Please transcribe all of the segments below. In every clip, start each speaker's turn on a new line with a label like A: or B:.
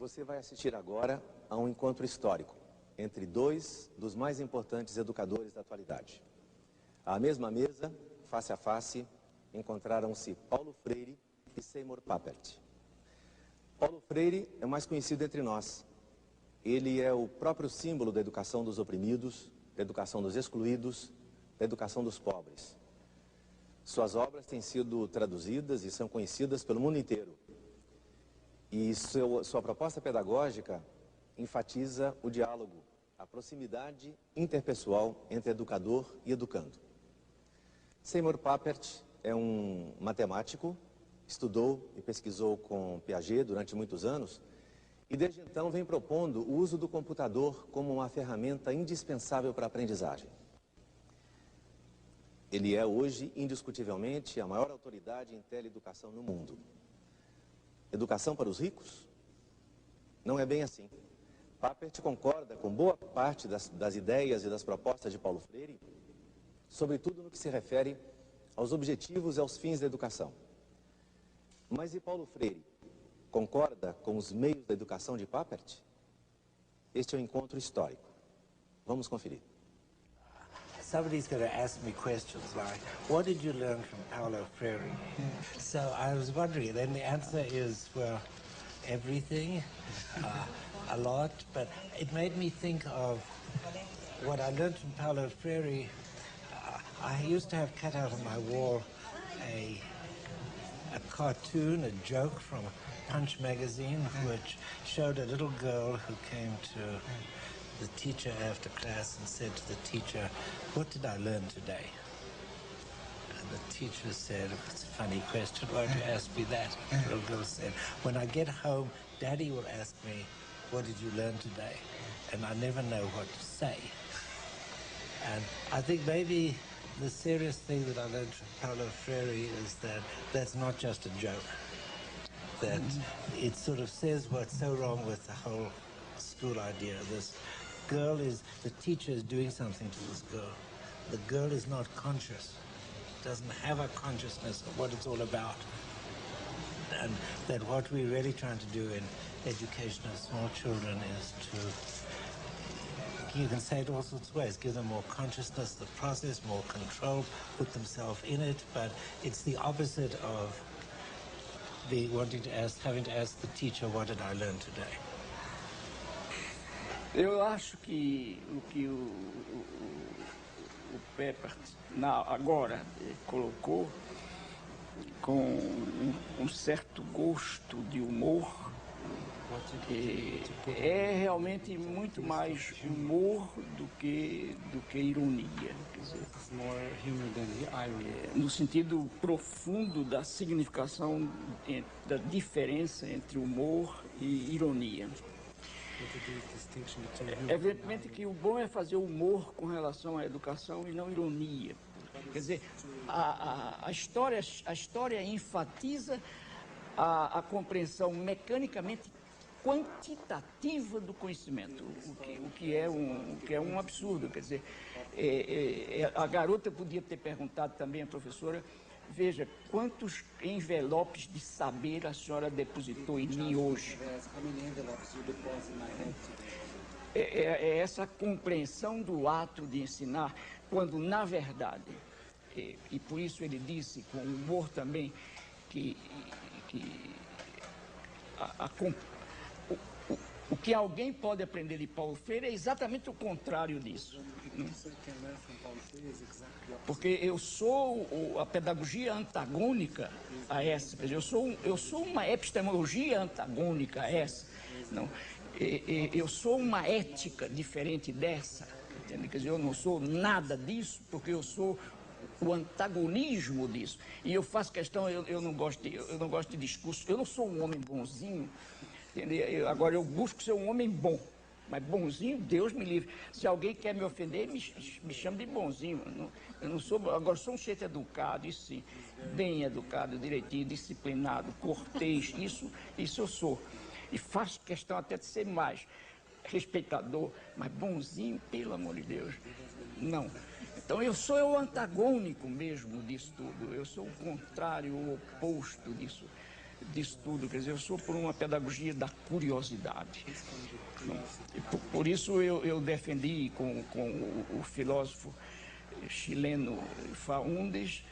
A: Você vai assistir agora a um encontro histórico entre dois dos mais importantes educadores da atualidade. À mesma mesa, face a face, encontraram-se Paulo Freire e Seymour Papert. Paulo Freire é mais conhecido entre nós. Ele é o próprio símbolo da educação dos oprimidos, da educação dos excluídos, da educação dos pobres. Suas obras têm sido traduzidas e são conhecidas pelo mundo inteiro. E sua proposta pedagógica enfatiza o diálogo, a proximidade interpessoal entre educador e educando. Seymour Papert é um matemático, estudou e pesquisou com Piaget durante muitos anos e desde então vem propondo o uso do computador como uma ferramenta indispensável para a aprendizagem. Ele é hoje, indiscutivelmente, a maior autoridade em teleeducação no mundo. Educação para os ricos? Não é bem assim. Papert concorda com boa parte das ideias e das propostas de Paulo Freire, sobretudo no que se refere aos objetivos e aos fins da educação. Mas e Paulo Freire? Concorda com os meios da educação de Papert? Este é um encontro histórico. Vamos conferir.
B: Somebody's going to ask me questions like, what did you learn from Paulo Freire? So I was wondering, then the answer is, well, everything, a lot, but it made me think of what I learned from Paulo Freire. I used to have cut out on my wall a cartoon, a joke from Punch magazine, which showed a little girl who came to the teacher after class and said to the teacher, what did I learn today? And the teacher said, it's a funny question, why don't you ask me that? The little girl said, when I get home, Daddy will ask me, what did you learn today? And I never know what to say. And I think maybe the serious thing that I learned from Paulo Freire is that that's not just a joke. That it sort of says what's so wrong with the whole school idea. This girl is, the teacher is doing something to this girl. The girl is not conscious, doesn't have a consciousness of what it's all about. And that what we're really trying to do in education of small children is to, you can say it all sorts of ways, give them more consciousness of the process, more control, put themselves in it, but it's the opposite of having to ask the teacher, what did I learn today?
C: Eu acho que o que o Papert agora colocou com um certo gosto de humor é realmente muito mais humor do que ironia. Quer dizer, no sentido profundo da significação da diferença entre humor e ironia. Evidentemente que o bom é fazer humor com relação à educação e não ironia. Quer dizer, a história enfatiza a compreensão mecanicamente quantitativa do conhecimento, o que é um absurdo. Quer dizer, a garota podia ter perguntado também à professora, veja, quantos envelopes de saber a senhora depositou em mim hoje? É essa compreensão do ato de ensinar, quando, na verdade, e por isso ele disse, com humor também, que o que alguém pode aprender de Paulo Freire é exatamente o contrário disso. Porque eu sou a pedagogia antagônica a essa. Eu sou uma epistemologia antagônica a essa. Não. Eu sou uma ética diferente dessa. Entende? Quer dizer, eu não sou nada disso, porque eu sou o antagonismo disso. E eu faço questão, eu não gosto de discurso, eu não sou um homem bonzinho. Agora, eu busco ser um homem bom, mas bonzinho, Deus me livre. Se alguém quer me ofender, me chama de bonzinho. Eu não sou, agora, sou um sujeito educado, isso sim, bem educado, direitinho, disciplinado, cortês, isso eu sou. E faço questão até de ser mais respeitador, mas bonzinho, pelo amor de Deus, não. Então, eu sou o antagônico mesmo disso tudo, eu sou o contrário, o oposto disso. disso tudo, quer dizer, eu sou por uma pedagogia da curiosidade. E por isso eu defendi com o filósofo chileno Faundes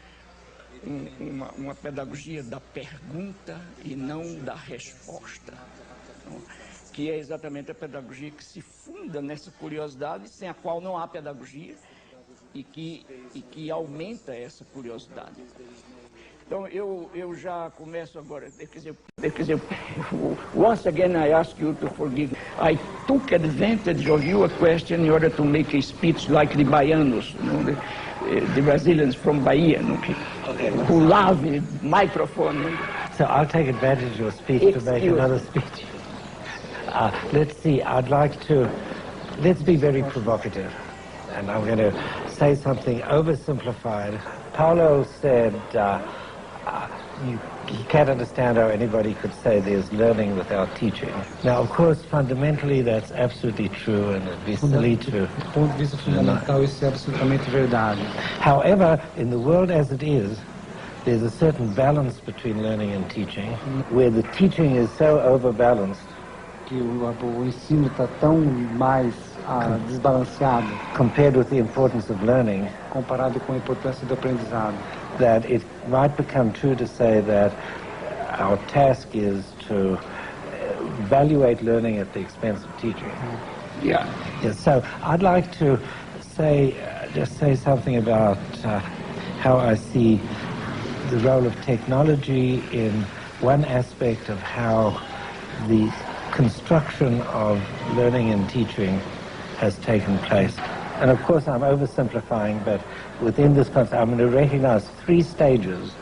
C: uma pedagogia da pergunta e não da resposta, que é exatamente a pedagogia que se funda nessa curiosidade, sem a qual não há pedagogia, e que aumenta essa curiosidade. Então, eu já começo agora, quer dizer, once again I ask you to forgive. I took advantage of your question in order to make a speech like the Baianos, the Brazilians from Bahia, who love the microphone.
B: So I'll take advantage of your speech to make another speech. Let's see, let's be very provocative. And I'm going to say something oversimplified. Paulo said you can't understand how anybody could say there's learning without teaching. Now, of course, fundamentally, that's absolutely true, and it'd be silly to...
D: Do ponto de vista fundamental, isso é absolutamente verdade.
B: However, in the world as it is, there's a certain balance between learning and teaching, where the teaching is so overbalanced.
D: Que o ensino está tão mais desbalanceado,
B: compared with the importance of learning,
D: comparado com a importância do aprendizado,
B: that it might become true to say that our task is to evaluate learning at the expense of teaching.
C: Yeah.
B: Yes, so I'd like to just say something about how I see the role of technology in one aspect of how the construction of learning and teaching has taken place. And of course I'm oversimplifying, but within this concept I'm going to recognize 3 stages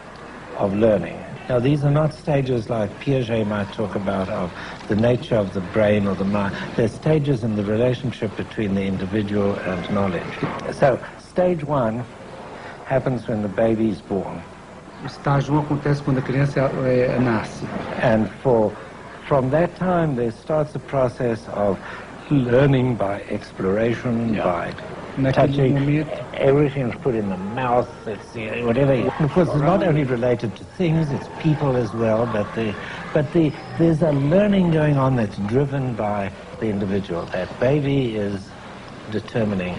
B: of learning. Now these are not stages like Piaget might talk about of the nature of the brain or the mind. They're stages in the relationship between the individual and knowledge. So stage 1 happens when the baby is born.
D: O estágio 1 acontece quando a criança nasce.
B: And from that time there starts a process of learning by exploration, by touching. Everything's put in the mouth, it's whatever. Of course, it's not only related to things, it's people as well, but there's a learning going on that's driven by the individual. That baby is determining.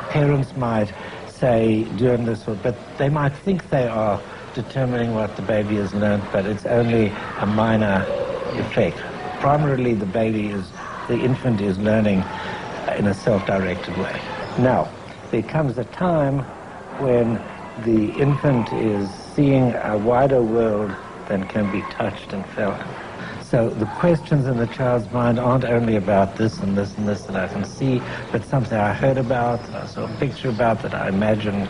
B: Parents might say, doing this, but they might think they are determining what the baby has learned, but it's only a minor effect. Primarily, the infant is learning in a self-directed way. Now, there comes a time when the infant is seeing a wider world than can be touched and felt. So the questions in the child's mind aren't only about this and this and this that I can see, but something I heard about, that I saw a picture about, that I imagined.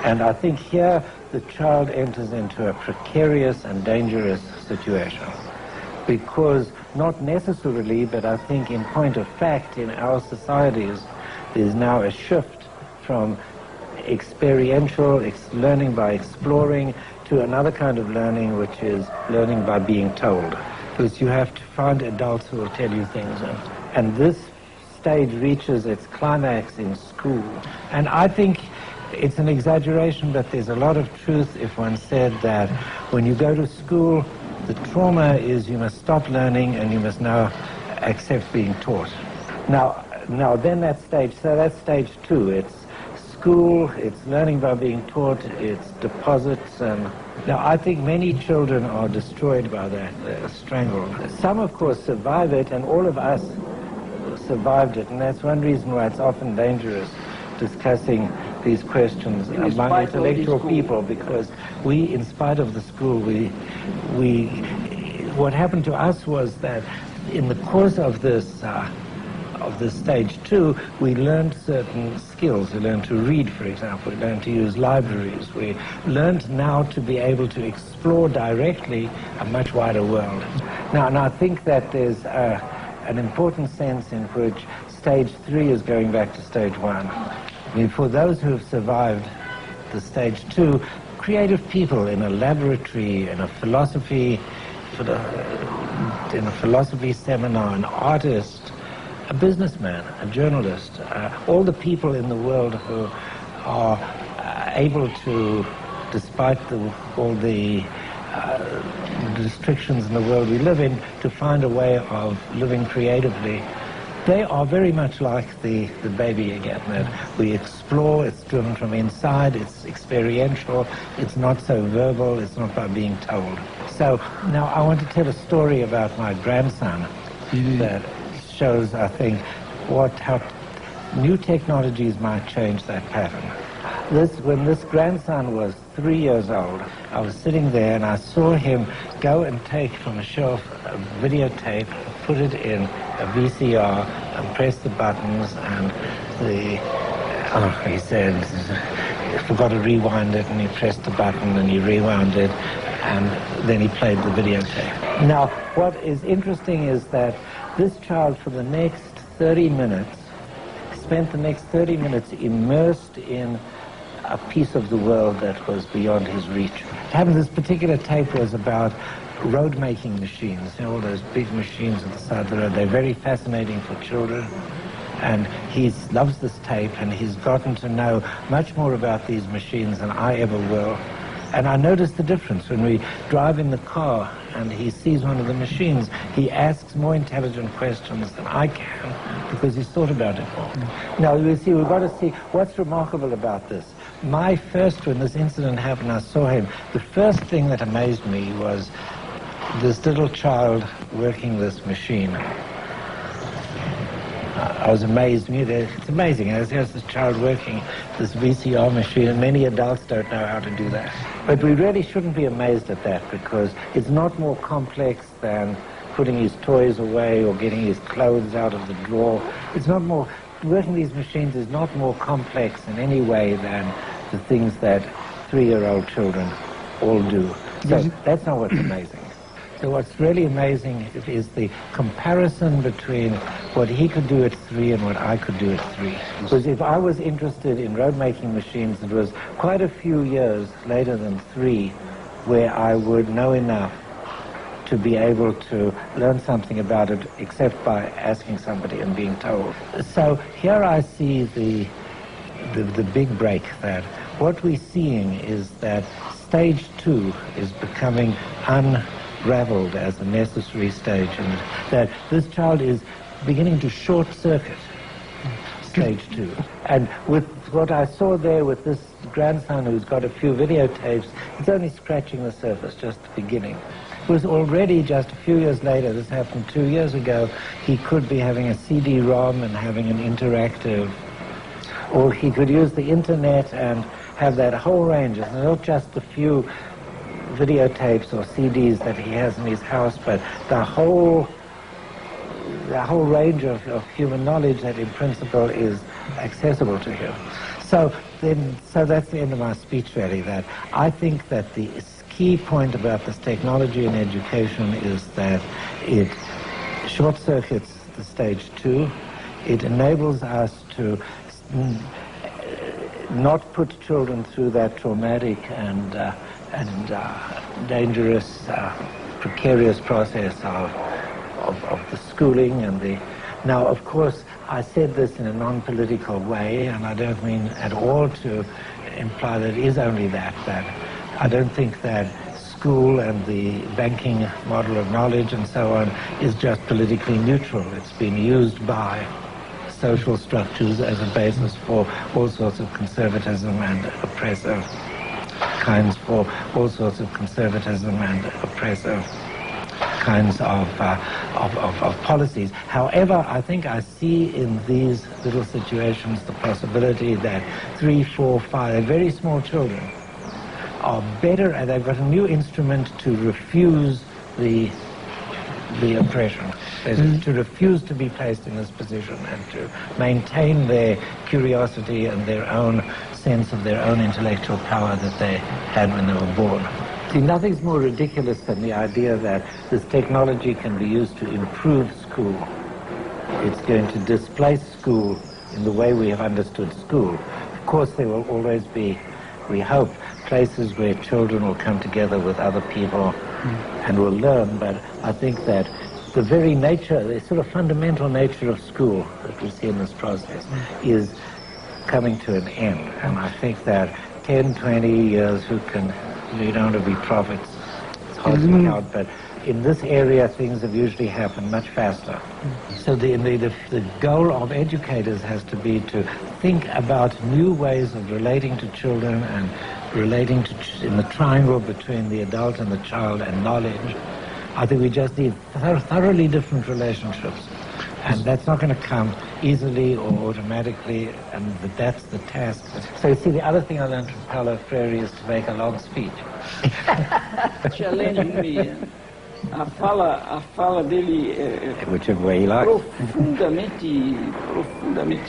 B: And I think here the child enters into a precarious and dangerous situation. Because, not necessarily, but I think in point of fact in our societies, there's now a shift from experiential learning by exploring to another kind of learning, which is learning by being told. Because you have to find adults who will tell you things. And this stage reaches its climax in school. And I think it's an exaggeration, but there's a lot of truth if one said that when you go to school, the trauma is you must stop learning and you must now accept being taught. Now then that stage, so that's stage 2. It's school, it's learning by being taught, it's deposits, and now I think many children are destroyed by that, they're strangled. Some of course survive it, and all of us survived it, and that's one reason why it's often dangerous discussing these questions among intellectual people, because we, in spite of the school, what happened to us was that in the course of this stage 2, we learned certain skills. We learned to read, for example. We learned to use libraries. We learned now to be able to explore directly a much wider world. Now I think that there's an important sense in which stage 3 is going back to stage 1. I mean, for those who have survived the stage 2, creative people in a laboratory, in a philosophy seminar, an artist, a businessman, a journalist, all the people in the world who are able to, despite all the the restrictions in the world we live in, to find a way of living creatively. They are very much like the baby again, that we explore, it's driven from inside, it's experiential, it's not so verbal, it's not by being told. So now I want to tell a story about my grandson that shows, I think, how new technologies might change that pattern. When this grandson was 3 years old, I was sitting there and I saw him go and take from a shelf a videotape, put it in a VCR and press the buttons, and he said, he forgot to rewind it, and he pressed the button and he rewound it, and then he played the videotape. Now, what is interesting is that this child, for the next 30 minutes, spent the next 30 minutes immersed in a piece of the world that was beyond his reach. This particular tape was about road-making machines, all those big machines at the side of the road. They're very fascinating for children, and he loves this tape, and he's gotten to know much more about these machines than I ever will. And I noticed the difference when we drive in the car and he sees one of the machines. He asks more intelligent questions than I can because he's thought about it more. Now, you see, we've got to see what's remarkable about this. When this incident happened, I saw him. The first thing that amazed me was this little child working this machine. I was amazed. It's amazing. There's this child working this VCR machine, and many adults don't know how to do that. But we really shouldn't be amazed at that, because it's not more complex than putting his toys away or getting his clothes out of the drawer. It's not more. Working these machines is not more complex in any way than the things that 3-year-old children all do. So that's not what's amazing. So what's really amazing is the comparison between what he could do at 3 and what I could do at 3. Because if I was interested in road-making machines, it was quite a few years later than 3 where I would know enough to be able to learn something about it, except by asking somebody and being told. So here I see the big break, that what we're seeing is that stage 2 is becoming unraveled as a necessary stage, and that this child is beginning to short-circuit stage 2. And with what I saw there with this grandson who's got a few videotapes, it's only scratching the surface, just the beginning. It was already just a few years later, this happened 2 years ago, he could be having a CD-ROM and having an interactive, or he could use the internet and have that whole range. It's not just a few videotapes or CDs that he has in his house, but the whole range of human knowledge that in principle is accessible to him. So that's the end of my speech, really, that I think that the key point about this technology in education is that it short-circuits the stage 2. It enables us to not put children through that traumatic and dangerous, precarious process of the schooling and the... Now, of course, I said this in a non-political way, and I don't mean at all to imply that it is only that I don't think that school and the banking model of knowledge and so on is just politically neutral. It's been used by social structures as a basis for all sorts of conservatism and oppressive kinds, of policies. However, I think I see in these little situations the possibility that 3, 4, 5, very small children are better, and they've got a new instrument to refuse the oppression, to refuse to be placed in this position and to maintain their curiosity and their own sense of their own intellectual power that they had when they were born. See, nothing's more ridiculous than the idea that this technology can be used to improve school. It's going to displace school in the way we have understood school. Of course, there will always be, we hope, places where children will come together with other people and will learn, but I think that the very nature, the sort of fundamental nature of school that we see in this process is coming to an end. And I think that 10, 20 years, we don't want to be prophets, pointing out, but in this area things have usually happened much faster. So the goal of educators has to be to think about new ways of relating to children and relating to in the triangle between the adult and the child and knowledge. I think we just need thoroughly different relationships. And that's not going to come easily or automatically, and that's the task. So you see, the other thing I learned from Paulo Freire is to make a long speech.
C: Challenge-me. A fala dele
B: Whichever way you like.
C: profundamente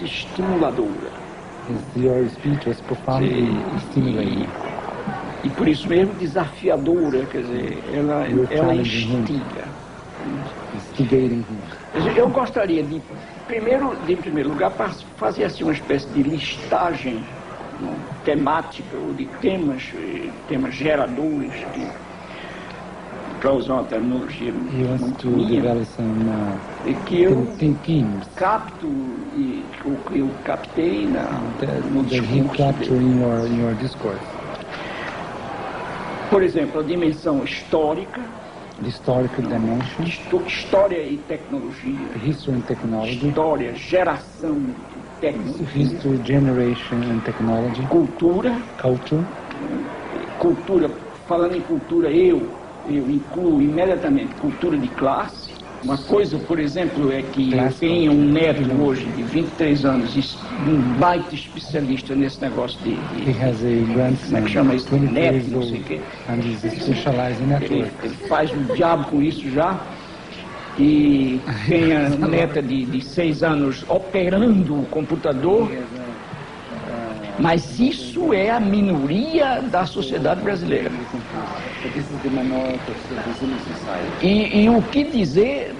C: estimuladora.
D: Your speech was profoundly stimulating.
C: E por isso mesmo desafiadora, quer dizer, ela instiga.
D: Instigating him.
C: Eu gostaria de, em primeiro lugar, fazer assim uma espécie de listagem temática ou de temas geradores, para usar uma terminologia muito minha, que eu capto e que eu captei no discurso. Por exemplo, a dimensão histórica,
D: the historical dimension,
C: história e tecnologia,
D: history and technology,
C: história, geração de tecnologia,
D: history, generation and technology,
C: cultura, falando em cultura, eu incluo imediatamente cultura de classe. Uma coisa, por exemplo, é que eu tenho um neto hoje de 23 anos, um baita especialista nesse negócio de como é que chama isso? Net, não sei o quê. Ele faz um diabo com isso já. E tem a neta de 6 anos operando o computador. Mas isso é a minoria da sociedade brasileira. E o que dizer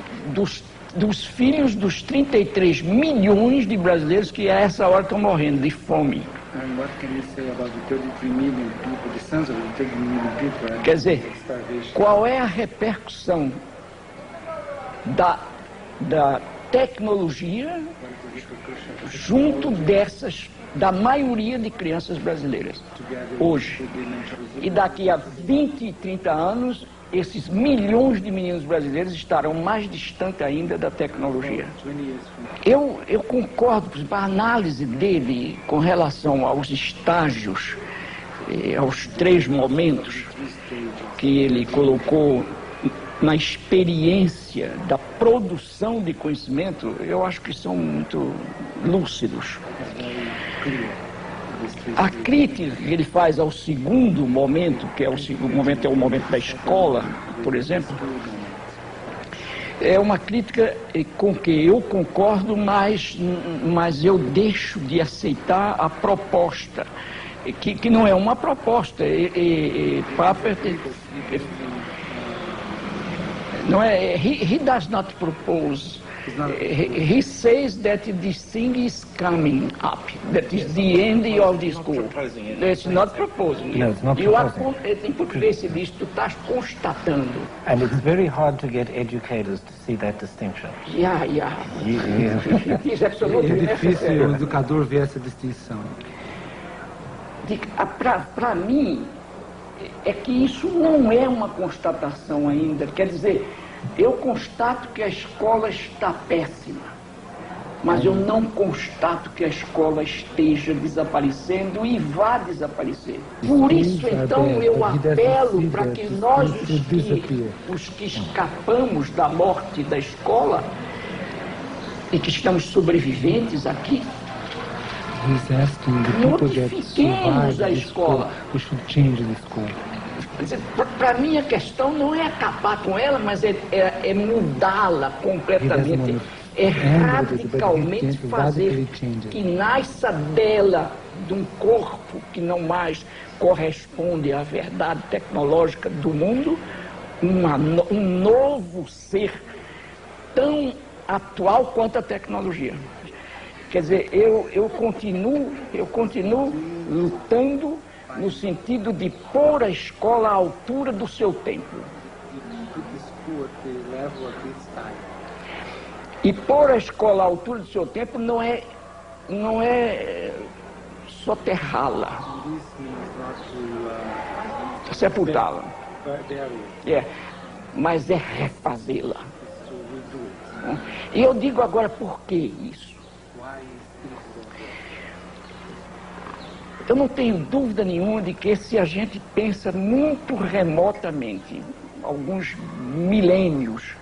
C: dos filhos dos 33 milhões de brasileiros que a essa hora estão morrendo de fome? Quer dizer, qual é a repercussão da tecnologia junto da maioria de crianças brasileiras hoje? E daqui a 20, 30 anos, esses milhões de meninos brasileiros estarão mais distantes ainda da tecnologia. Eu concordo com a análise dele com relação aos estágios, aos 3 momentos que ele colocou na experiência da produção de conhecimento. Eu acho que são muito lúcidos. A crítica que ele faz ao segundo momento, que é o momento da escola, por exemplo, é uma crítica com que eu concordo, mas eu deixo de aceitar a proposta, que não é uma proposta. Papert, não é, he does not propose. He says that this thing is coming up, that is the end of the school. That's not proposing.
B: No, it's not proposing.
C: Em português se diz, tu estás constatando.
B: And it's very hard to get educators to see that distinction.
C: Yeah. It is absolutely
D: É difícil
C: necessary.
D: o educador ver essa distinção.
C: Para mim, é que isso não é uma constatação ainda. Quer dizer, eu constato que a escola está péssima, mas eu não constato que a escola esteja desaparecendo e vá desaparecer. Por isso, então, eu apelo para que nós, os que escapamos da morte da escola e que estamos sobreviventes aqui, modifiquemos a escola. Para mim, a questão não é acabar com ela, mas é mudá-la completamente. É radicalmente fazer que nasça dela, de um corpo que não mais corresponde à verdade tecnológica do mundo, um novo ser tão atual quanto a tecnologia. Quer dizer, eu continuo lutando no sentido de pôr a escola à altura do seu tempo. E pôr a escola à altura do seu tempo não é soterrá-la, sepultá-la. Mas é refazê-la. E eu digo agora por que isso. Eu não tenho dúvida nenhuma de que se a gente pensa muito remotamente, alguns milênios,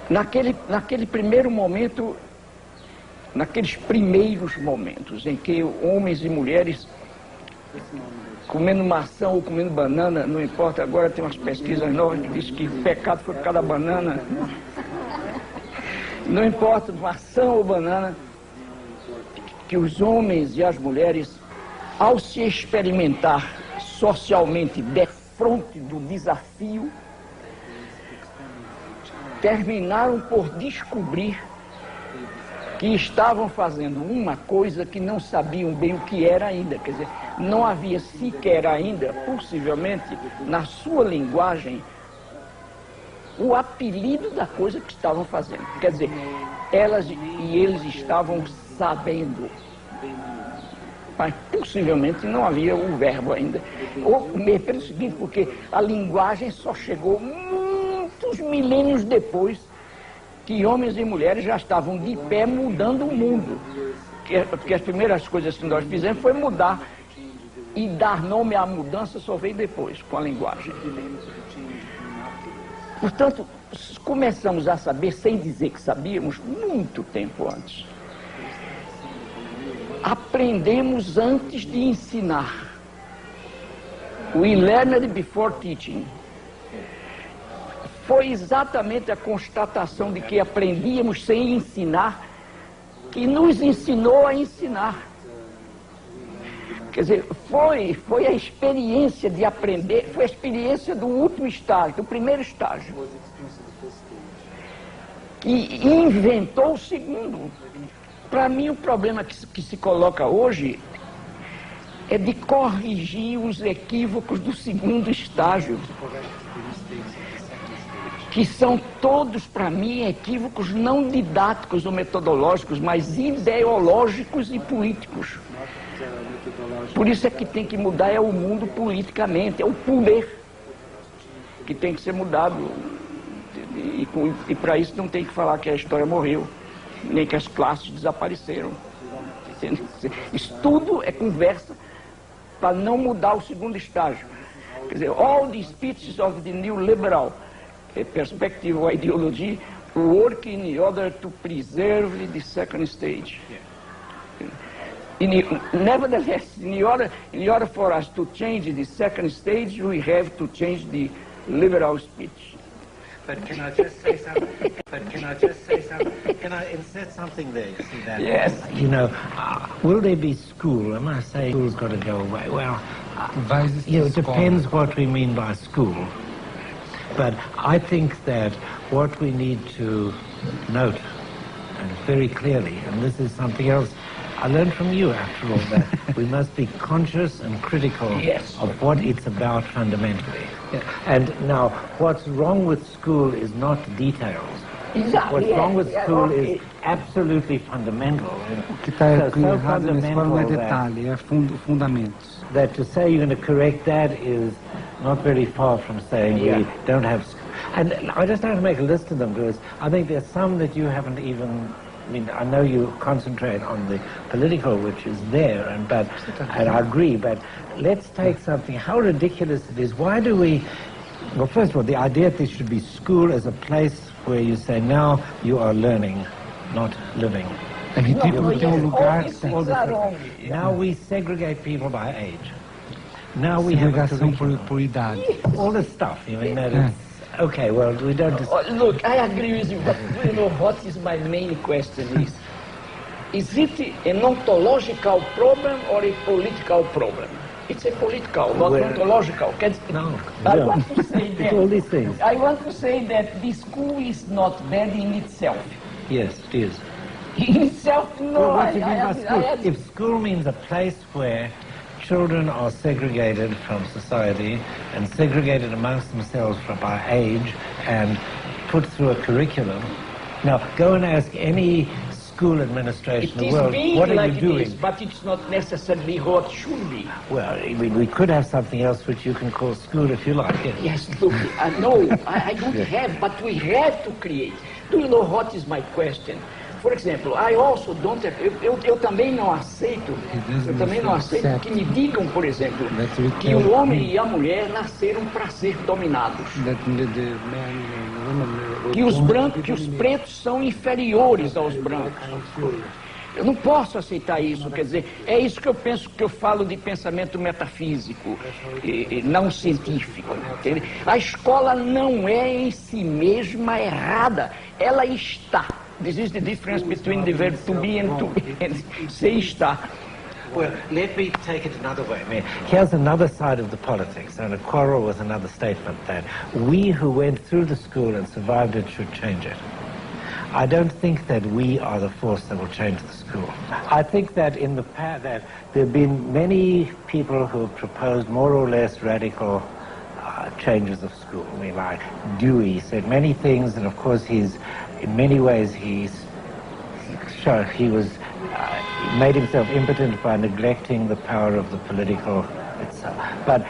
C: naquele primeiro momento, naqueles primeiros momentos em que homens e mulheres comendo maçã ou comendo banana, não importa, agora tem umas pesquisas novas que dizem que o pecado foi por causa da banana. Não importa, maçã ou banana, que os homens e as mulheres, ao se experimentar socialmente defronte do desafio, terminaram por descobrir que estavam fazendo uma coisa que não sabiam bem o que era ainda. Quer dizer, não havia sequer ainda, possivelmente, na sua linguagem, o apelido da coisa que estavam fazendo. Quer dizer, elas e eles estavam sabendo, mas possivelmente não havia o verbo ainda. Ou pelo seguinte, porque a linguagem só chegou muitos milênios depois que homens e mulheres já estavam de pé mudando o mundo. Porque as primeiras coisas que nós fizemos foi mudar, e dar nome à mudança só veio depois, com a linguagem. Portanto, começamos a saber, sem dizer que sabíamos, muito tempo antes. Aprendemos antes de ensinar. We learned before teaching. Foi exatamente a constatação de que aprendíamos sem ensinar que nos ensinou a ensinar. Quer dizer, foi a experiência de aprender, foi a experiência do último estágio, do primeiro estágio, que inventou o segundo. Para mim, o problema que se coloca hoje é de corrigir os equívocos do segundo estágio, que são todos, para mim, equívocos não didáticos ou metodológicos, mas ideológicos e políticos. Por isso é que tem que mudar o mundo politicamente, é o poder que tem que ser mudado. E para isso não tem que falar que a história morreu, nem que as classes desapareceram. Isso tudo é conversa para não mudar o segundo estágio. Quer dizer, all the speeches of the new liberal perspective or ideology work in order to preserve the second stage. Nevertheless, in order for us to change the second stage, we have to change the liberal speech.
B: But can I just say something? Can I insert something there? You see that?
C: Yes.
B: You know, will there be school? Am I saying school's got to go away? Well, it depends what we mean by school. But I think that what we need to note, and very clearly, and this is something else I learned from you, after all, that we must be conscious and critical of what it's about fundamentally. Yeah. And now, what's wrong with school is not details.
C: Exactly.
B: What's wrong with school is absolutely fundamental.
D: O que está errado na escola não é detalhe, é fundamentos.
B: That to say you're going to correct that is not very far from saying we don't have... And I just have to make a list of them, because I think there's some that you haven't even... I mean, I know you concentrate on the political, which is there, and I agree, but let's take something, how ridiculous it is. Why do we... Well, first of all, the idea that there should be school as a place where you say, now you are learning, not living. Now we segregate people by age. Now we have a curriculum. All this stuff, you know, okay, well, we don't...
C: Look, I agree with you, but you know what is my main question is it an ontological problem or a political problem? It's a political, not ontological.
B: No,
C: I want to say that,
B: all these things.
C: I want to say that the school is not bad in itself.
B: Yes, it is.
C: In itself, no.
B: Well, what do you mean by school? If school means a place where children are segregated from society and segregated amongst themselves by age and put through a curriculum. Now, go and ask any school administration
C: It
B: in the
C: is
B: world,
C: being
B: what are
C: like
B: you
C: it
B: doing?
C: is, but it's not necessarily what should be.
B: Well, I mean, we could have something else which you can call school if you like.
C: Yes, look, no, I don't have, but we have to create. Do you know what is my question? For example, I also don't have, eu também não aceito, que me digam, por exemplo, que o homem e a mulher nasceram para ser dominados. Que os brancos, que os pretos são inferiores aos brancos. Eu não posso aceitar isso, quer dizer, é isso que eu penso, que eu falo de pensamento metafísico, não científico. Entende? A escola não é em si mesma errada, ela está. This is the difference between the verb to be and say está.
B: Well, let me take it another way. I mean, here's another side of the politics, and a quarrel with another statement that we who went through the school and survived it should change it. I don't think that we are the force that will change the school. I think that in the past that there have been many people who have proposed more or less radical changes of school. I mean, like Dewey said many things, and of course he's, in many ways, he made himself impotent by neglecting the power of the political itself. But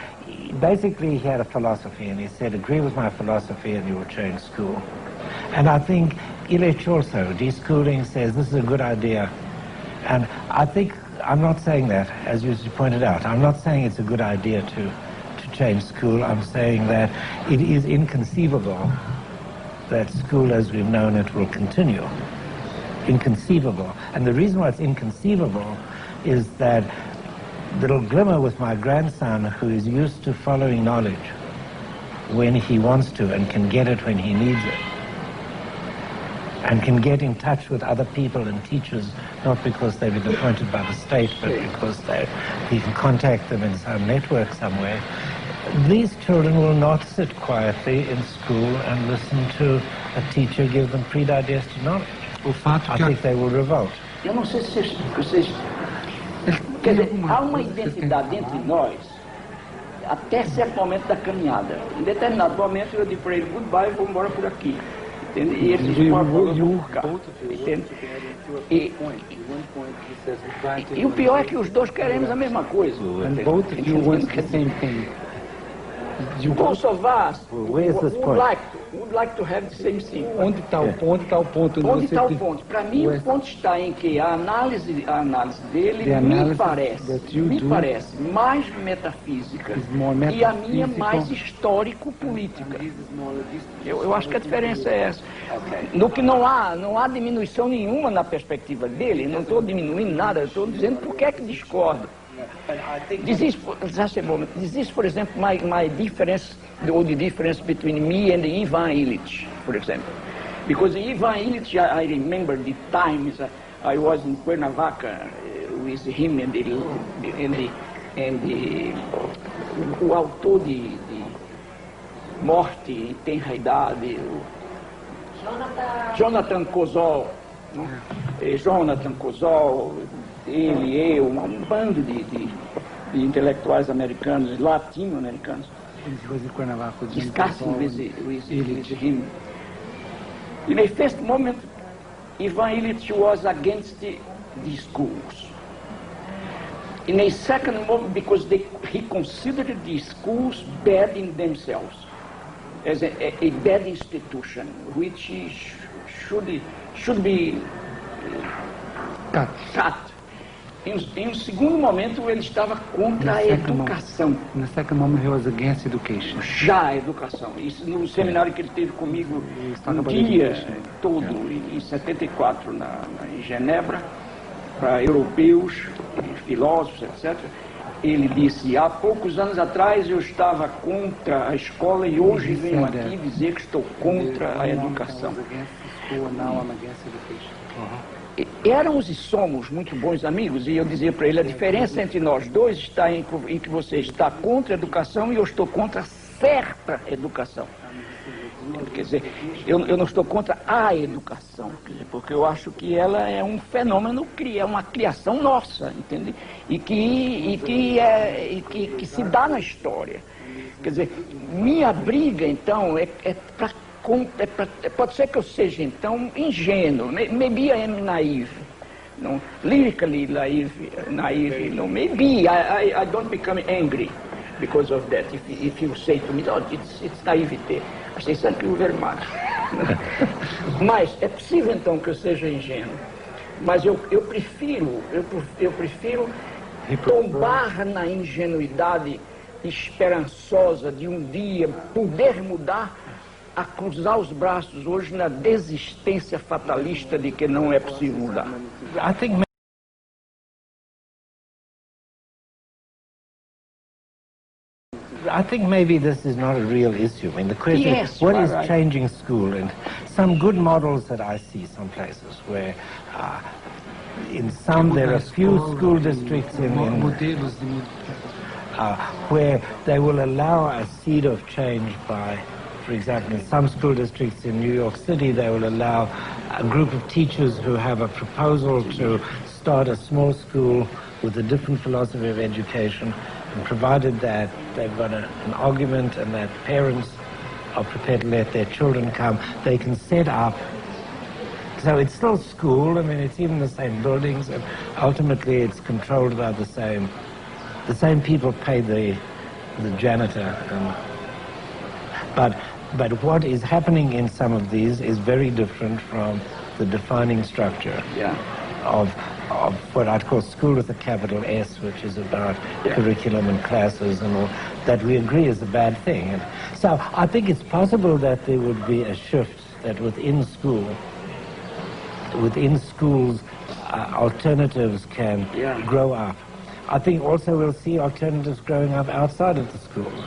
B: basically he had a philosophy, and he said, agree with my philosophy and you will change school. And I think Eles also, deschooling, says this is a good idea. And I think, I'm not saying that, as you pointed out, I'm not saying it's a good idea to change school. I'm saying that it is inconceivable that school as we've known it will continue. Inconceivable. And the reason why it's inconceivable is that little glimmer with my grandson, who is used to following knowledge when he wants to and can get it when he needs it, and can get in touch with other people and teachers, not because they've been appointed by the state, but because he can contact them in some network somewhere. These children will not sit quietly in school and listen to a teacher give them pre-digested knowledge. I think they will revolt.
C: Eu não sei se vocês... Quer dizer, há uma identidade entre nós até certo momento da caminhada. Em determinado momento eu digo para ele, goodbye, vou embora por aqui. Entende? E ele diz, vou cá. Entende? E o pior é que os dois queremos a mesma coisa. Both of us would like to have the same thing.
D: Onde está o ponto?
C: Onde está o ponto? Para mim, o ponto está em que a análise dele me parece mais metafísica e a minha mais histórico-política. Eu acho que a diferença é essa. No que não há diminuição nenhuma na perspectiva dele, não estou diminuindo nada, estou dizendo por que é que discordo. This is, for example, my difference, or the difference between me and Ivan Illich, for example. Because Ivan Illich, I remember the times I was in Cuernavaca with him and o autor de Morte em Tenra Idade, Jonathan Kozol, Jonathan Kozol, ele, eu, um bando de intelectuais americanos, latino-americanos, discussing with him. In a first moment, Ivan Illich was against the schools. In a second moment, because he considered the schools bad in themselves, as a bad institution, which should be cut. Em um segundo momento, ele estava contra a educação.
D: In the second moment, he was against education.
C: Já a educação. Isso no seminário que ele teve comigo um dia todo, em 74, em Genebra, para europeus, filósofos, etc. Ele disse, há poucos anos atrás eu estava contra a escola e hoje venho aqui dizer que estou contra a educação. Éramos e somos muito bons amigos, e eu dizia para ele, a diferença entre nós dois está em que você está contra a educação e eu estou contra certa educação. Quer dizer, eu não estou contra a educação, quer dizer, porque eu acho que ela é um fenômeno, é uma criação nossa, entende? E que se dá na história. Quer dizer, minha briga, então, é para pode ser que eu seja, então, ingênuo. Maybe I am naive. No, lyrically naive. No, maybe I don't become angry because of that. If you say to me, oh, it's naivete, I say, thank you very much. Mas é possível, então, que eu seja ingênuo. Mas eu prefiro tombar na ingenuidade esperançosa de um dia poder mudar, a cruzar os braços hoje na desistência fatalista de que não é possível mudar.
B: I think maybe this is not a real issue. I mean, the question is, what is changing school? And some good models that I see some places where in some there are few school districts where they will allow a seed of change by, for example, in some school districts in New York City, they will allow a group of teachers who have a proposal to start a small school with a different philosophy of education, and provided that they've got an argument and that parents are prepared to let their children come, they can set up. So it's still school, I mean, it's even the same buildings, and ultimately it's controlled by the same people pay the janitor. But what is happening in some of these is very different from the defining structure of what I'd call school with a capital S, which is about curriculum and classes and all, that we agree is a bad thing. And so I think it's possible that there would be a shift that within schools, alternatives can grow up. I think also we'll see alternatives growing up outside of the schools.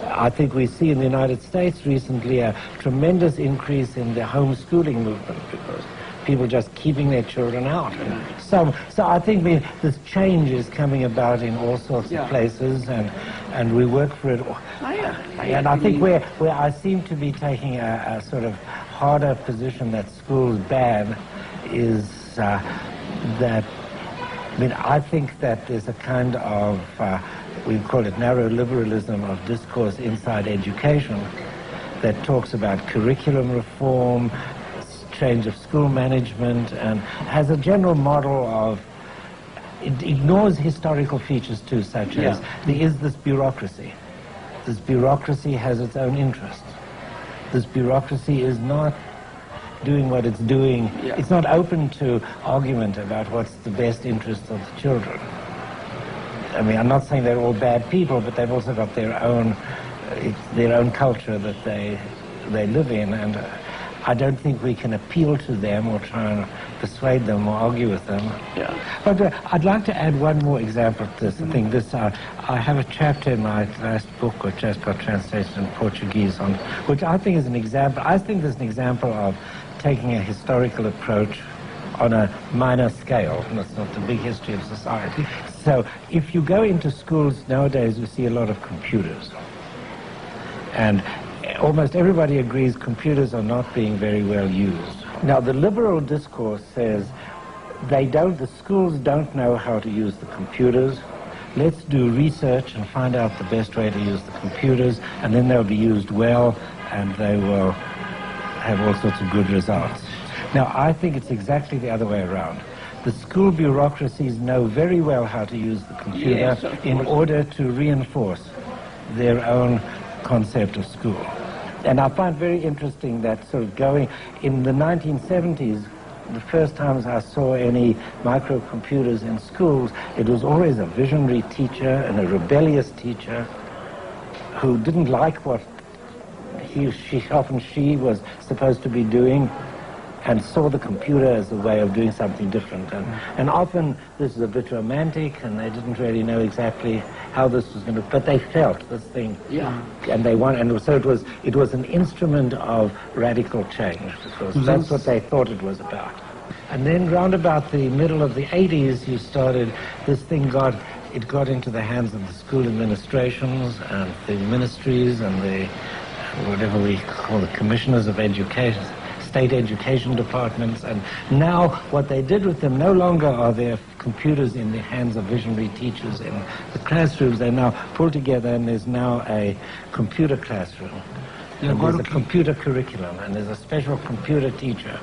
B: I think we see in the United States recently a tremendous increase in the homeschooling movement because people just keeping their children out. So I think this change is coming about in all sorts of places, and we work for it. And I think where I seem to be taking a sort of harder position that schools ban is that, I mean, I think that there's a kind of, we call it narrow liberalism of discourse inside education that talks about curriculum reform, change of school management, and has a general model of, it ignores historical features too, such as there is this bureaucracy. This bureaucracy has its own interests. This bureaucracy is not doing what it's doing. It's not open to argument about what's the best interest of the children. I mean, I'm not saying they're all bad people, but they've also got their own culture that they live in, and I don't think we can appeal to them or try and persuade them or argue with them. But I'd like to add one more example to this. I think this, I have a chapter in my last book, which just got translated in Portuguese, on which I think is an example. I think there's an example of taking a historical approach on a minor scale, and it's not the big history of society. So if you go into schools nowadays, you see a lot of computers. And almost everybody agrees computers are not being very well used. Now, the liberal discourse says the schools don't know how to use the computers. Let's do research and find out the best way to use the computers, and then they'll be used well, and they will have all sorts of good results. Now, I think it's exactly the other way around. The school bureaucracies know very well how to use the computer in order to reinforce their own concept of school. And I find very interesting that sort of going in the 1970s, the first times I saw any microcomputers in schools, it was always a visionary teacher and a rebellious teacher who didn't like what she was supposed to be doing, and saw the computer as a way of doing something different. And often this is a bit romantic, and they didn't really know exactly how this was going to, but they felt this thing. And they wanted, and so it was an instrument of radical change, because that's what they thought it was about. And then round about the middle of the 80s, this thing got into the hands of the school administrations and the ministries and the, whatever we call the commissioners of education, state education departments, and now what they did with them, no longer are there computers in the hands of visionary teachers in the classrooms. They're now pulled together, and there's now a computer classroom. And there's a computer curriculum, and there's a special computer teacher.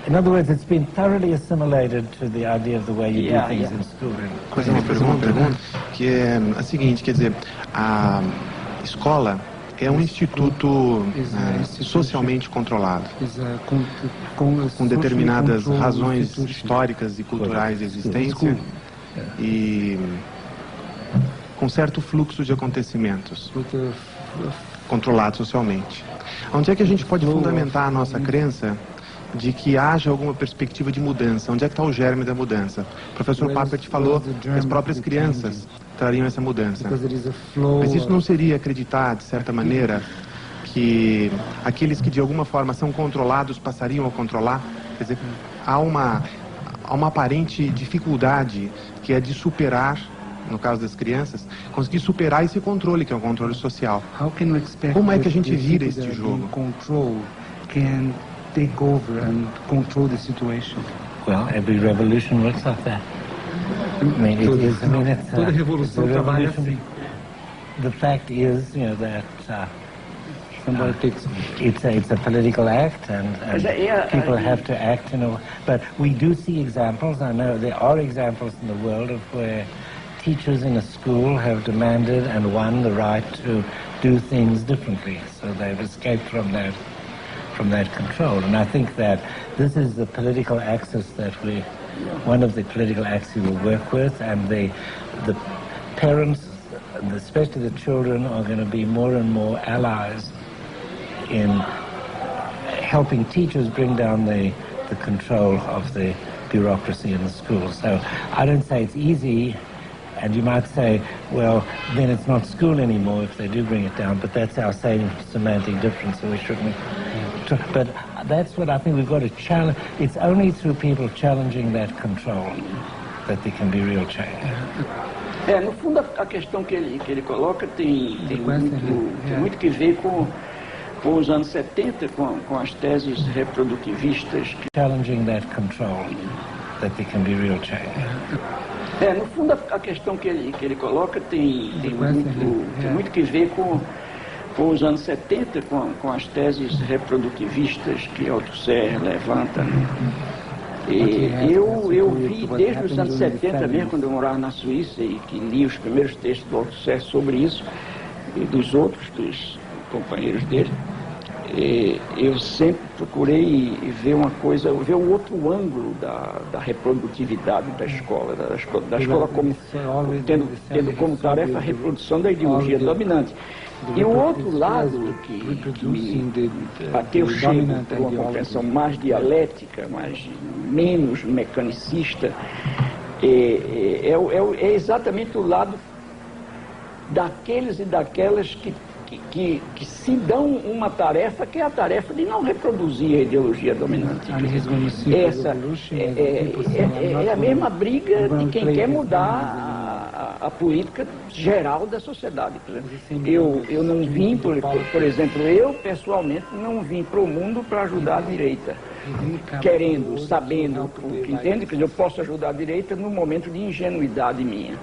B: In other words, it's been thoroughly assimilated to the idea of the way you do things in school.
E: Coisa uma pergunta que é a seguinte, quer dizer, a escola é um instituto socialmente controlado, com determinadas razões históricas e culturais de existência e com certo fluxo de acontecimentos controlado socialmente. Onde é que a gente pode fundamentar a nossa crença de que haja alguma perspectiva de mudança? Onde é que está o germe da mudança? O professor Papert falou que as próprias crianças trariam essa mudança. Mas isso não seria acreditar, de certa maneira, que aqueles que de alguma forma são controlados passariam a controlar? Quer dizer, há uma aparente dificuldade que é de superar, no caso das crianças, conseguir superar esse controle, que é um controle social. Como é que a gente vira este jogo?
D: Take over and control the situation.
B: Well, every revolution works like that. I mean, it's
D: toda revolução trabalha assim.
B: The fact is, you know, that
D: Somebody takes
B: it's a political act, and people have to act, you know. But we do see examples. I know there are examples in the world of where teachers in a school have demanded and won the right to do things differently, so they've escaped from that control. And I think that this is the political axis that one of the political axes we will work with, and the parents, especially the children, are going to be more and more allies in helping teachers bring down the control of the bureaucracy in the schools. So I don't say it's easy, and you might say, well, then it's not school anymore if they do bring it down, but that's our same semantic difference, so we shouldn't. But that's what I think we've got to challenge. It's only through people challenging that control that there can be real change.
C: No fundo, a questão que ele coloca tem muito que ver com os anos 70, com as teses reprodutivistas.
B: Challenging that control that there can be real change.
C: No fundo, a questão que ele coloca tem muito que ver com os anos 70, com as teses reprodutivistas que Althusser levanta. Eu vi desde os anos 70 mesmo, quando eu morava na Suíça e que li os primeiros textos do Althusser sobre isso, e dos companheiros dele, eu sempre procurei ver ver o outro ângulo da reprodutividade da escola, da escola como tendo como tarefa a reprodução da ideologia dominante. E o outro lado que eu chego por uma compreensão mais dialética, menos mecanicista, é exatamente o lado daqueles e daquelas que se dão uma tarefa, que é a tarefa de não reproduzir a ideologia dominante. Essa é a mesma briga de quem quer mudar a política geral da sociedade. Eu não vim, por exemplo, eu pessoalmente não vim para o mundo para ajudar a direita, querendo, sabendo o que entende, que eu posso ajudar a direita num momento de ingenuidade minha,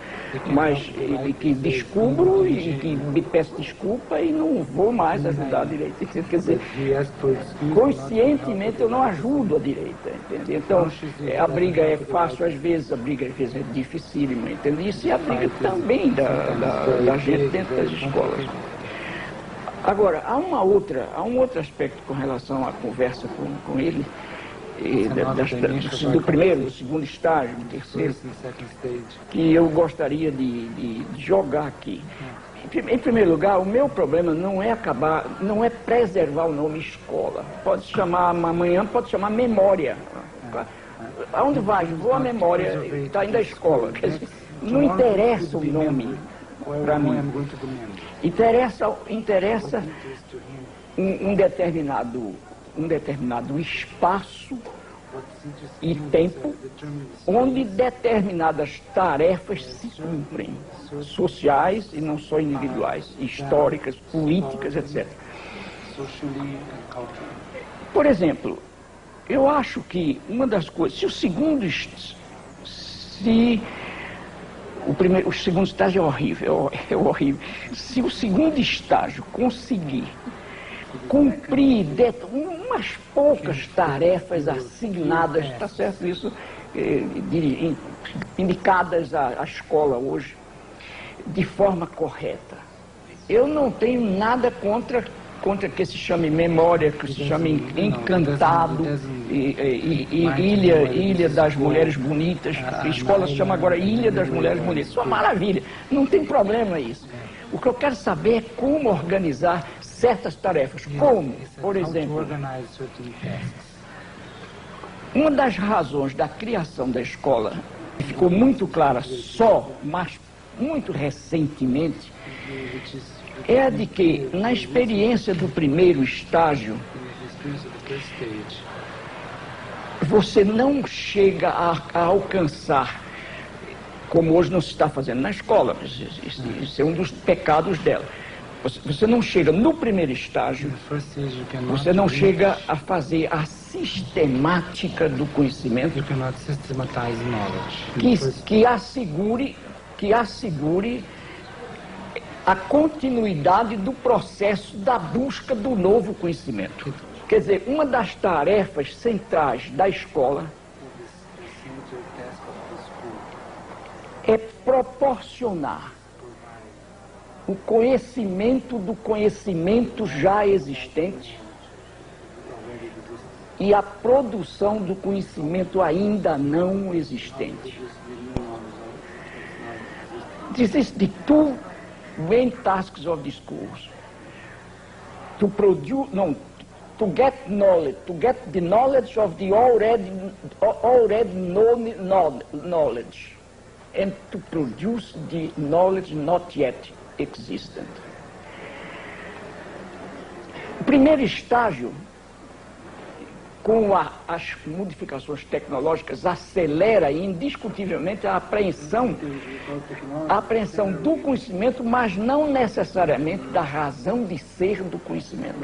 C: mas que descubro e que me peço desculpa e não vou mais ajudar a direita. Quer dizer, conscientemente eu não ajudo a direita, entende? Então, a briga é fácil às vezes, a briga às vezes é dificílima, entende? Isso é a briga também da gente dentro das escolas. Agora, há um outro aspecto com relação à conversa com ele, do primeiro, do segundo estágio, do terceiro, que eu gostaria de jogar aqui. Em primeiro lugar, o meu problema não é preservar o nome escola. Pode chamar amanhã, pode chamar memória. Aonde vai? Vou à memória, está ainda a escola. Quer dizer, não interessa o nome para mim. Interessa um determinado espaço e tempo onde determinadas tarefas se cumprem, sociais e não só individuais, históricas, políticas, etc. Por exemplo, eu acho que uma das coisas, o segundo estágio é horrível, Se o segundo estágio conseguir cumprir umas poucas tarefas assignadas, está certo isso, indicadas à escola hoje, de forma correta. Eu não tenho nada contra que se chame memória, que se chame encantado, ilha das mulheres bonitas. A escola se chama agora Ilha das Mulheres Bonitas. Isso é uma maravilha, não tem problema isso. O que eu quero saber é como organizar certas tarefas. Como, por exemplo, uma das razões da criação da escola, que ficou muito clara mas muito recentemente, é a de que, na experiência do primeiro estágio, você não chega a alcançar, como hoje não se está fazendo na escola, isso é um dos pecados dela. Você não chega no primeiro estágio, você não chega a fazer a sistemática do conhecimento que assegure a continuidade do processo da busca do novo conhecimento. Quer dizer, uma das tarefas centrais da escola é proporcionar o conhecimento do conhecimento já existente e a produção do conhecimento ainda não existente. This is the two main tasks of the schools: to get knowledge, to get the knowledge of the already known knowledge, and to produce the knowledge not yet existent. O primeiro estágio, com as modificações tecnológicas, acelera indiscutivelmente a apreensão do conhecimento, mas não necessariamente da razão de ser do conhecimento.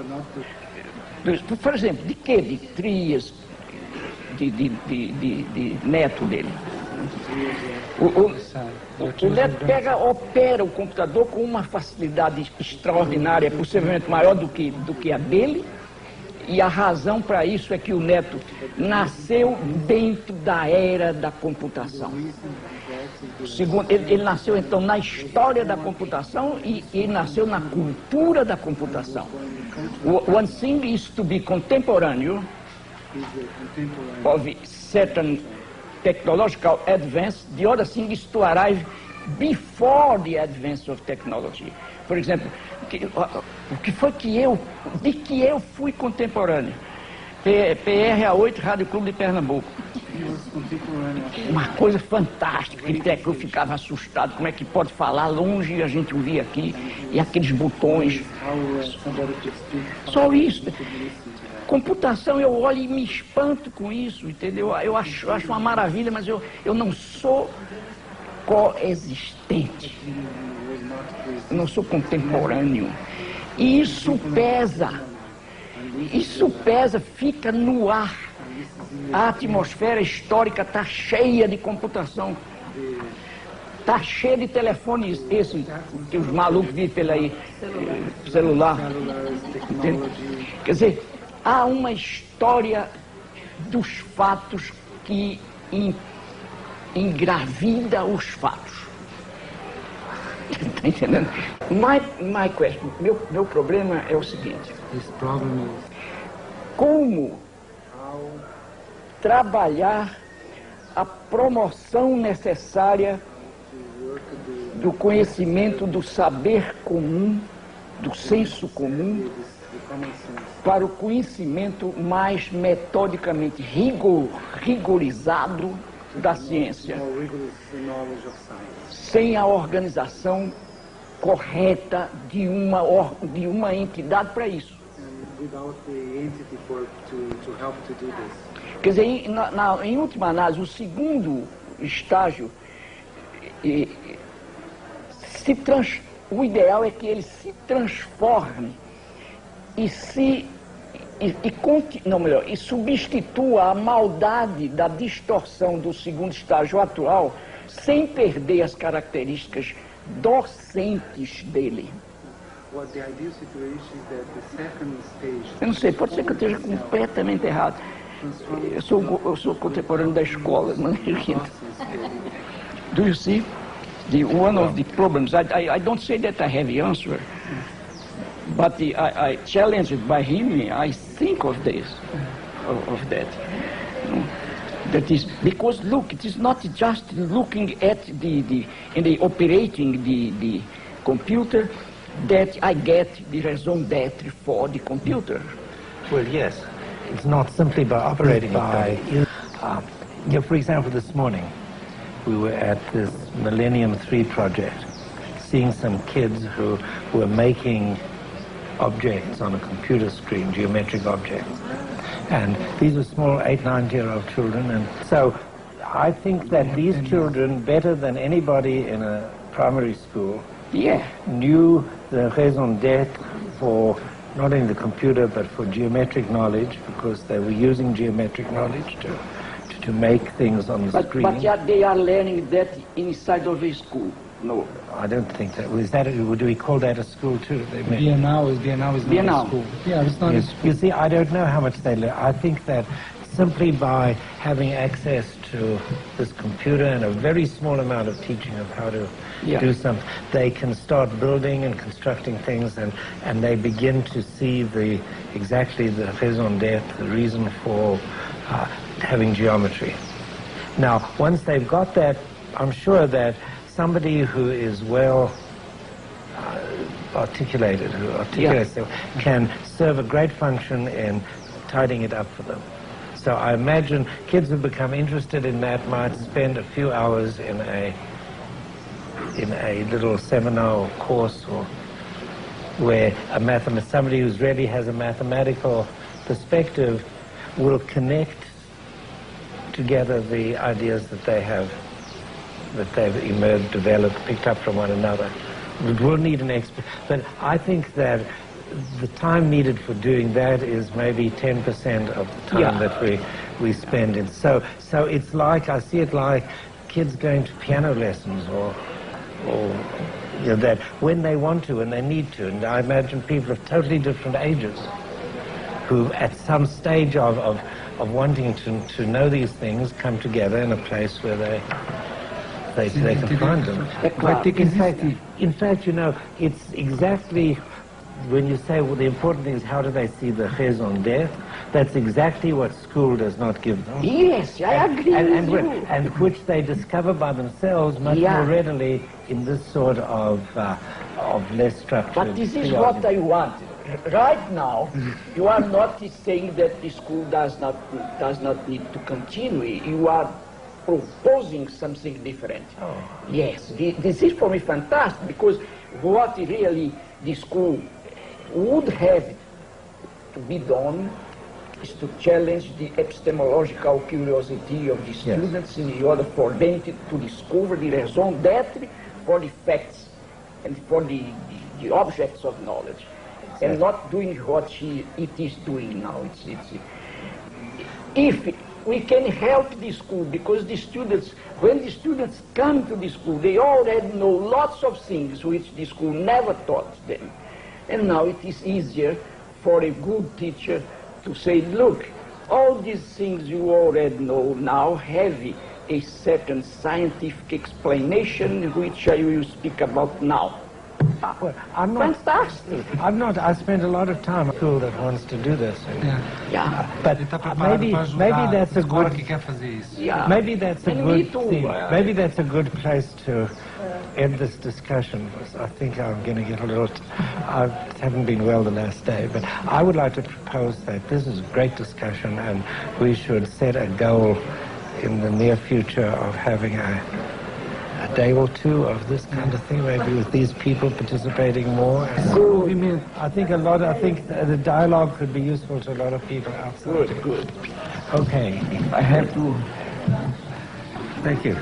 C: Por exemplo, de quê? De trias, de neto dele. O neto opera o computador com uma facilidade extraordinária, possivelmente maior do que a dele, e a razão para isso é que o neto nasceu dentro da era da computação. Segundo, ele nasceu então na história da computação e nasceu na cultura da computação. One thing is to be contemporary of certain technological advance, the other thing is to arrive before the advance of technology. Por exemplo, de que eu fui contemporâneo? PRA8, Rádio Clube de Pernambuco. Uma coisa fantástica, que eu ficava assustado, como é que pode falar longe e a gente ouvir aqui, e aqueles botões. Só isso. Computação, eu olho e me espanto com isso, entendeu? Eu acho uma maravilha, mas eu não sou coexistente. Eu não sou contemporâneo. E isso pesa, fica no ar. A atmosfera histórica está cheia de computação. Está cheia de telefones, esse que os malucos vivem pelo aí, celular. Entende? Quer dizer, há uma história dos fatos que engravida os fatos. Está entendendo? My question, meu problema é o seguinte: como trabalhar a promoção necessária do conhecimento do saber comum, do senso comum, para o conhecimento mais metodicamente rigorizado da ciência, sem a organização correta de uma entidade para isso. Quer dizer, em última análise, o segundo estágio, o ideal é que ele se transforme e substitua a maldade da distorção do segundo estágio atual, sem perder as características docentes dele. Eu não sei, pode ser que eu esteja completamente errado. Eu sou contemporâneo da escola, de maneira que... Do you see? One of the problems, I don't say that I have the answer, but I challenged by him, I think of this, of that. That is, because look, it is not just looking at the operating the computer that I get the raison d'être for the computer.
B: Well, yes, it's not simply by operating by... for example, this morning, we were at this Millennium 3 project, seeing some kids who were making objects on a computer screen, geometric objects. And these were small 8, 9-year-old children. And so I think that these children, better than anybody in a primary school, knew the raison d'être for not only the computer but for geometric knowledge, because they were using geometric knowledge to make things on the screen.
C: But yet they are learning that inside of a school. No.
B: I don't think that. Do we call that a school too?
D: Biennale is not a school. Yeah, it's not a school.
B: You see, I don't know how much they learn. I think that simply by having access to this computer and a very small amount of teaching of how to do something, they can start building and constructing things, and they begin to see exactly the raison d'être, the reason for having geometry. Now, once they've got that, I'm sure that somebody who is well articulated, who articulates them, can serve a great function in tidying it up for them. So I imagine kids who become interested in that might spend a few hours in a little seminar or course, or where somebody who really has a mathematical perspective will connect together the ideas that they have, that they've emerged, developed, picked up from one another. It will need an expert, but I think that the time needed for doing that is maybe 10% of the time that we spend in. So it's like, I see it like kids going to piano lessons, or that when they want to and they need to. And I imagine people of totally different ages who at some stage of wanting to know these things come together in a place where they can find them. But in fact, you know, it's exactly when you say, well, the important thing is how do they see the raison d'être, that's exactly what school does not give them.
C: Yes, I agree with you.
B: And which they discover by themselves much more readily in this sort of less structured...
C: But this is what I want. Right now, you are not saying that the school does not need to continue. You are proposing something different.
B: Oh.
C: Yes, this is for me fantastic, because what really the school would have to be done is to challenge the epistemological curiosity of the students in order for them to discover the raison d'être for the facts and for the objects of knowledge, and not doing what it is doing now. If we can help the school, because the students, when the students come to the school, they already know lots of things which the school never taught them. And now it is easier for a good teacher to say, look, all these things you already know now have a certain scientific explanation which I will speak about now.
B: Well, I'm not,
C: fantastic.
B: I spend a lot of time at school that wants to do this. But maybe that's a good... Maybe that's a good thing. Maybe that's a good place to end this discussion. I think I'm going to get a little... I haven't been well the last day, but I would like to propose that this is a great discussion, and we should set a goal in the near future of having a day or two of this kind of thing, maybe with these people participating more. I think the dialogue could be useful to a lot of people outside.
C: Good.
B: Okay.
C: I have to...
B: Thank you.